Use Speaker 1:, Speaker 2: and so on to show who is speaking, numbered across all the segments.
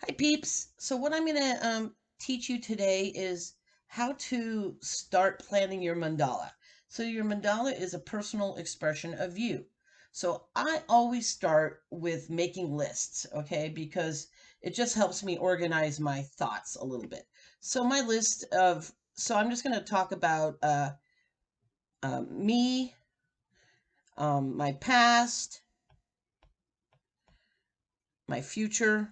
Speaker 1: Hi peeps. So what I'm going to teach you today is how to start planning your mandala. So your mandala is a personal expression of you. So I always start with making lists, okay? Because it just helps me organize my thoughts a little bit. So I'm just going to talk about me, my past, my future,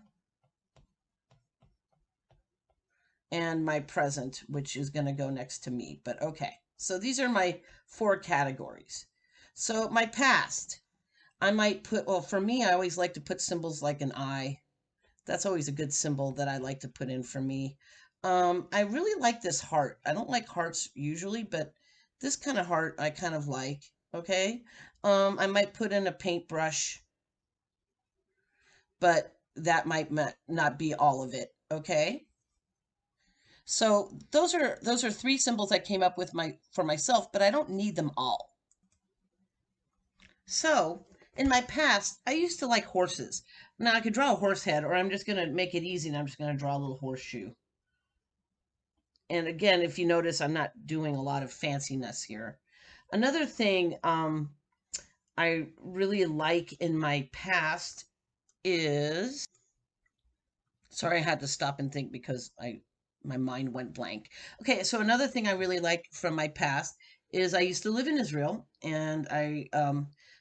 Speaker 1: and my present, which is going to go next to me. But okay, so these are my four categories. So my past, I might put, well, for me, I always like to put symbols like an eye. That's always a good symbol that I like to put in for me. I really like this heart. I don't like hearts usually, but this kind of heart I kind of like. Okay. I might put in a paintbrush, but that might not be all of it. Okay. So those are three symbols I came up with for myself, but I don't need them all. So in my past, I used to like horses. Now I could draw a horse head, or I'm just going to make it easy and I'm just going to draw a little horseshoe. And again, if you notice, I'm not doing a lot of fanciness here. Another thing I really like in my past is, sorry, I had to stop and think because my mind went blank. Okay, so another thing I really like from my past is I used to live in Israel, and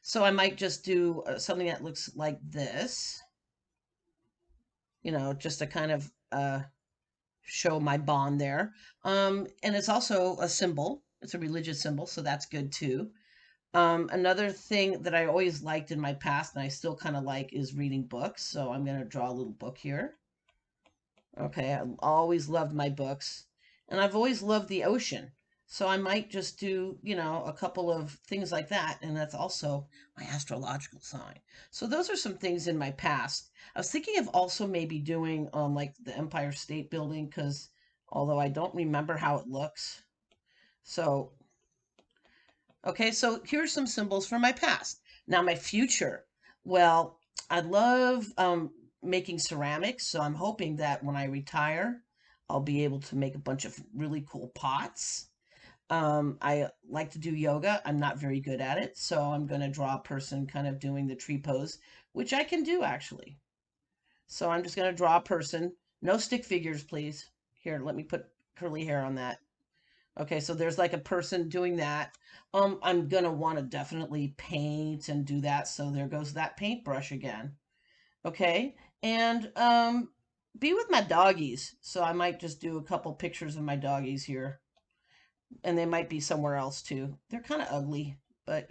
Speaker 1: so I might just do something that looks like this, just to kind of show my bond there. And it's also a symbol. It's a religious symbol, so that's good too. Another thing that I always liked in my past, and I still kind of like, is reading books. So I'm going to draw a little book here. Okay, I always loved my books, and I've always loved the ocean. So I might just do, a couple of things like that, and that's also my astrological sign. So those are some things in my past. I was thinking of also maybe doing like the Empire State Building, because although I don't remember how it looks. So, okay, so here's some symbols from my past. Now my future. Well, I love making ceramics, so I'm hoping that when I retire, I'll be able to make a bunch of really cool pots. I like to do yoga. I'm not very good at it, so I'm going to draw a person kind of doing the tree pose, which I can do actually. So I'm just going to draw a person. No stick figures, please. Here, let me put curly hair on that. Okay, so there's like a person doing that. I'm gonna want to definitely paint and do that. So there goes that paintbrush again. Okay, and be with my doggies. So I might just do a couple pictures of my doggies here, and they might be somewhere else too. They're kind of ugly, but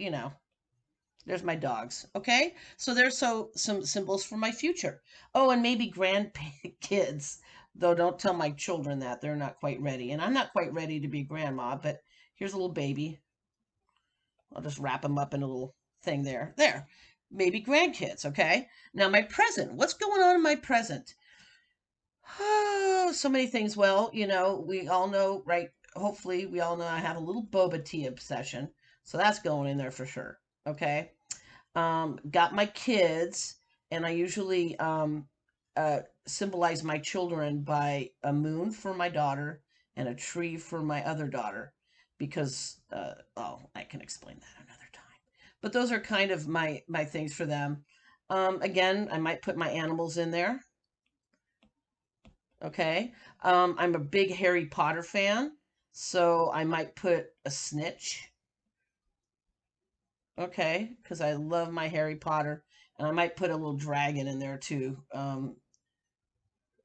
Speaker 1: there's my dogs. Okay, so there's some symbols for my future. Oh, and maybe grandkids. Though don't tell my children that they're not quite ready, and I'm not quite ready to be grandma. But here's a little baby. I'll just wrap him up in a little thing there. There, maybe grandkids. Okay. Now my present. What's going on in my present? Oh, so many things. Well, we all know, right? Hopefully, we all know I have a little boba tea obsession, so that's going in there for sure. Okay. Got my kids, and I usually symbolize my children by a moon for my daughter and a tree for my other daughter, because oh, I can explain that another time. But those are kind of my things for them. Again, I might put my animals in there. Okay. I'm a big Harry Potter fan, so I might put a snitch. Okay, because I love my Harry Potter, and I might put a little dragon in there too.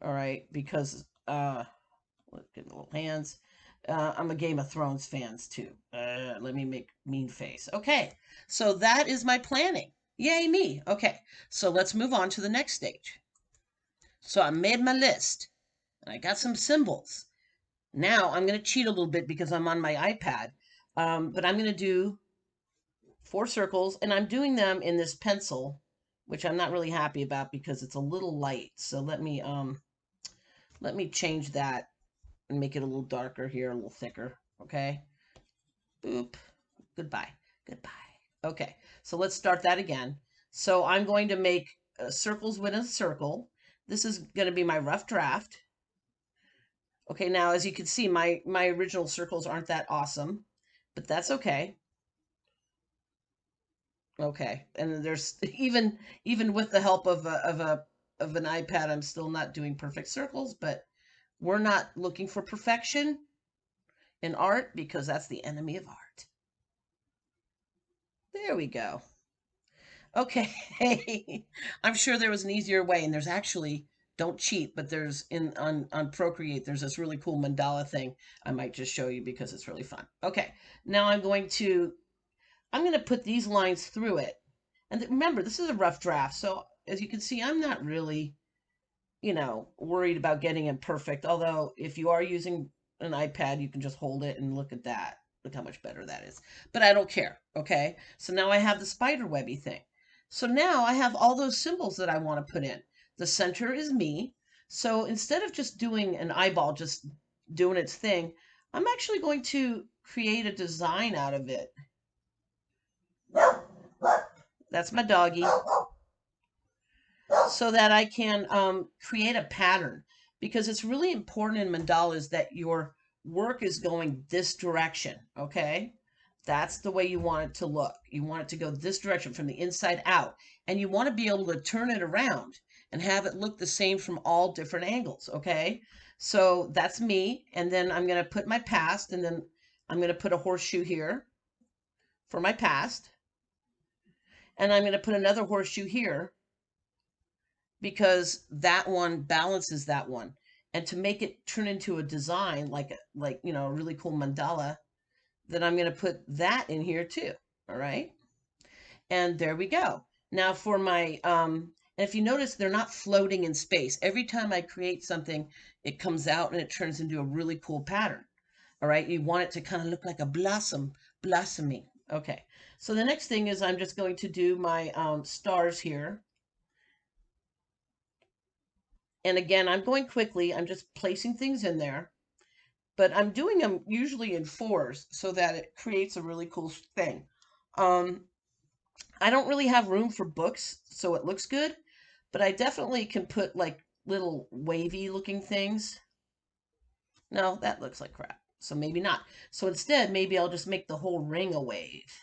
Speaker 1: All right, because look at little hands. I'm a Game of Thrones fans too. Let me make mean face. Okay, so that is my planning. Yay me. Okay, so let's move on to the next stage. So I made my list, and I got some symbols. Now I'm going to cheat a little bit because I'm on my iPad, but I'm going to do four circles, and I'm doing them in this pencil, which I'm not really happy about because it's a little light. So let me change that and make it a little darker here, a little thicker. Okay. Boop. Goodbye. Goodbye. Okay. So let's start that again. So I'm going to make circles within a circle. This is going to be my rough draft. Okay, now as you can see, my original circles aren't that awesome, but that's okay. Okay, and there's even with the help of an iPad, I'm still not doing perfect circles, but we're not looking for perfection in art because that's the enemy of art. There we go. Okay. I'm sure there was an easier way, and there's actually, don't cheat, but there's on Procreate, there's this really cool mandala thing. I might just show you because it's really fun. Okay. Now I'm going to put these lines through it. And remember, this is a rough draft. So as you can see, I'm not really, worried about getting it perfect. Although if you are using an iPad, you can just hold it and look at that. Look how much better that is. But I don't care. Okay. So now I have the spider webby thing. So now I have all those symbols that I want to put in. The center is me. So instead of just doing an eyeball, just doing its thing, I'm actually going to create a design out of it. That's my doggy. So that I can create a pattern, because it's really important in mandalas that your work is going this direction. Okay, that's the way you want it to look. You want it to go this direction from the inside out, and you want to be able to turn it around and have it look the same from all different angles. Okay, so that's me, and then I'm going to put my past, and then I'm going to put a horseshoe here for my past, and I'm going to put another horseshoe here because that one balances that one. And to make it turn into a design like a really cool mandala, then I'm going to put that in here too. All right. And there we go. Now for my and if you notice, they're not floating in space. Every time I create something, it comes out and it turns into a really cool pattern. All right. You want it to kind of look like a blossoming. Okay. So the next thing is I'm just going to do my stars here. And again, I'm going quickly. I'm just placing things in there, but I'm doing them usually in fours so that it creates a really cool thing. Um, I don't really have room for books, so it looks good, but I definitely can put like little wavy looking things. No, that looks like crap. So maybe not. So instead, maybe I'll just make the whole ring a wave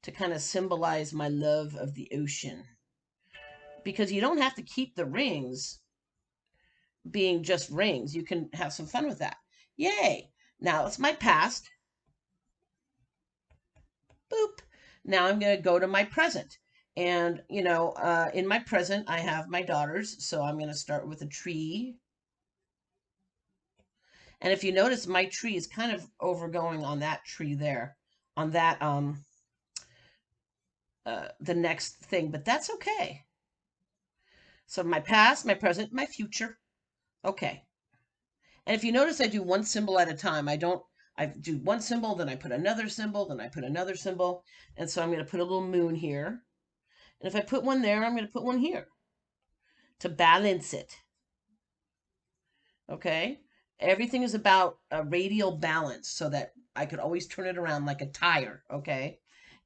Speaker 1: to kind of symbolize my love of the ocean. Because you don't have to keep the rings being just rings. You can have some fun with that. Yay! Now it's my past. Boop. Now I'm going to go to my present. And, in my present, I have my daughters. So I'm going to start with a tree. And if you notice, my tree is kind of overgoing on that tree there, on that, the next thing, but that's okay. So my past, my present, my future. Okay. And if you notice, I do one symbol at a time. I do one symbol, then I put another symbol, then I put another symbol. And so I'm going to put a little moon here. And if I put one there, I'm going to put one here to balance it. Okay. Everything is about a radial balance so that I could always turn it around like a tire. Okay.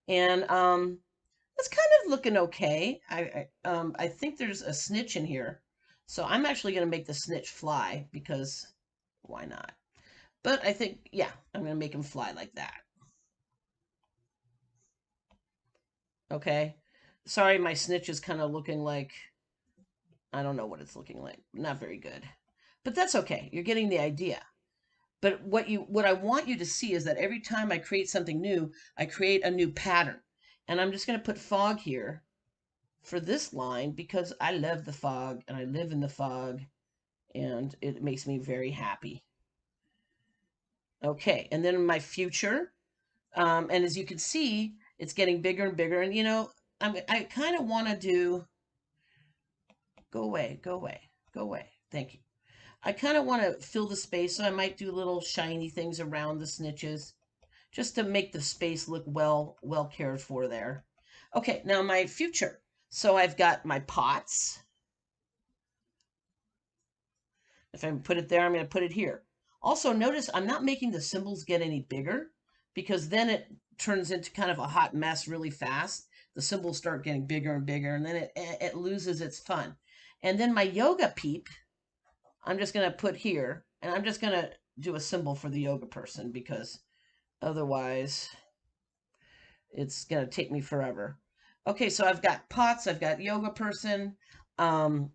Speaker 1: And it's kind of looking okay. I think there's a snitch in here. So I'm actually going to make the snitch fly because why not? But I think, yeah, I'm going to make him fly like that. Okay. Sorry, my snitch is kind of looking like, I don't know what it's looking like. Not very good. But that's okay. You're getting the idea. But what I want you to see is that every time I create something new, I create a new pattern. And I'm just going to put fog here for this line because I love the fog and I live in the fog and it makes me very happy. Okay, and then my future. And as you can see, it's getting bigger and bigger. And I kind of want to do, go away, go away, go away. Thank you. I kind of want to fill the space, so I might do little shiny things around the snitches just to make the space look well cared for there. Okay, now my future. So I've got my pots. If I put it there, I'm going to put it here. Also, notice I'm not making the symbols get any bigger because then it turns into kind of a hot mess really fast. The symbols start getting bigger and bigger, and then it loses its fun. And then my yoga peep, I'm just going to put here, and I'm just going to do a symbol for the yoga person because otherwise it's going to take me forever. Okay, so I've got pots, I've got yoga person, um,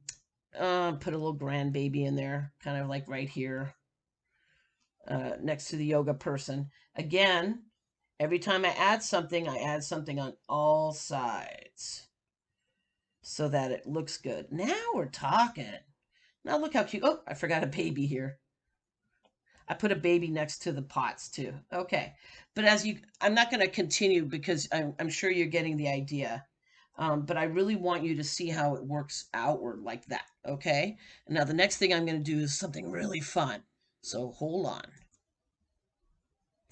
Speaker 1: put a little grandbaby in there, kind of like right here, next to the yoga person. Again, every time I add something on all sides so that it looks good. Now we're talking. Now look how cute. Oh, I forgot a baby here. I put a baby next to the pots too. Okay. But I'm not going to continue because I'm sure you're getting the idea. But I really want you to see how it works outward like that. Okay. And now the next thing I'm going to do is something really fun. So hold on.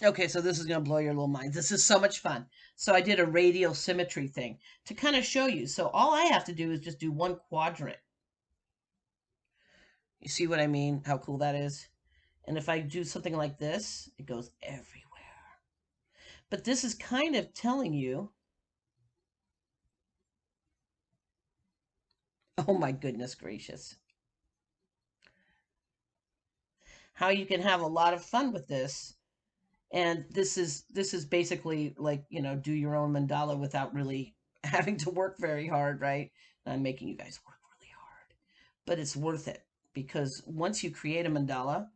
Speaker 1: Okay, so this is going to blow your little mind. This is so much fun. So I did a radial symmetry thing to kind of show you. So all I have to do is just do one quadrant. You see what I mean? How cool that is? And if I do something like this, it goes everywhere. But this is kind of telling you, oh my goodness gracious, how you can have a lot of fun with this. And this is basically like, do your own mandala without really having to work very hard, right? I'm making you guys work really hard, but it's worth it because once you create a mandala,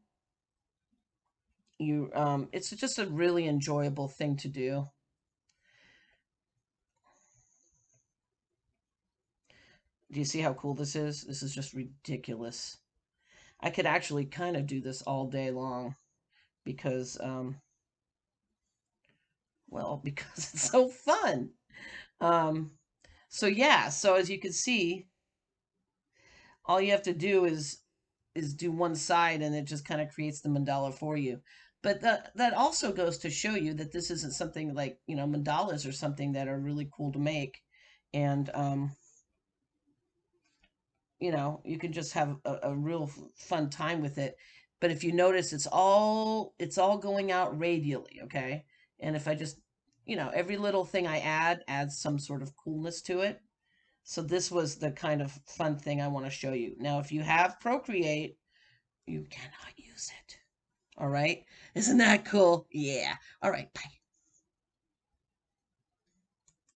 Speaker 1: it's just a really enjoyable thing to do. Do you see how cool this is? This is just ridiculous. I could actually kind of do this all day long because, well, because it's so fun. Um, so yeah, so as you can see, all you have to do is do one side and it just kind of creates the mandala for you. But that also goes to show you that this isn't something like, mandalas are something that are really cool to make. And you can just have a real fun time with it. But if you notice, it's all going out radially, okay? And if I just, every little thing I add adds some sort of coolness to it. So this was the kind of fun thing I want to show you. Now, if you have Procreate, you cannot use it. All right? Isn't that cool? Yeah. All right. Bye.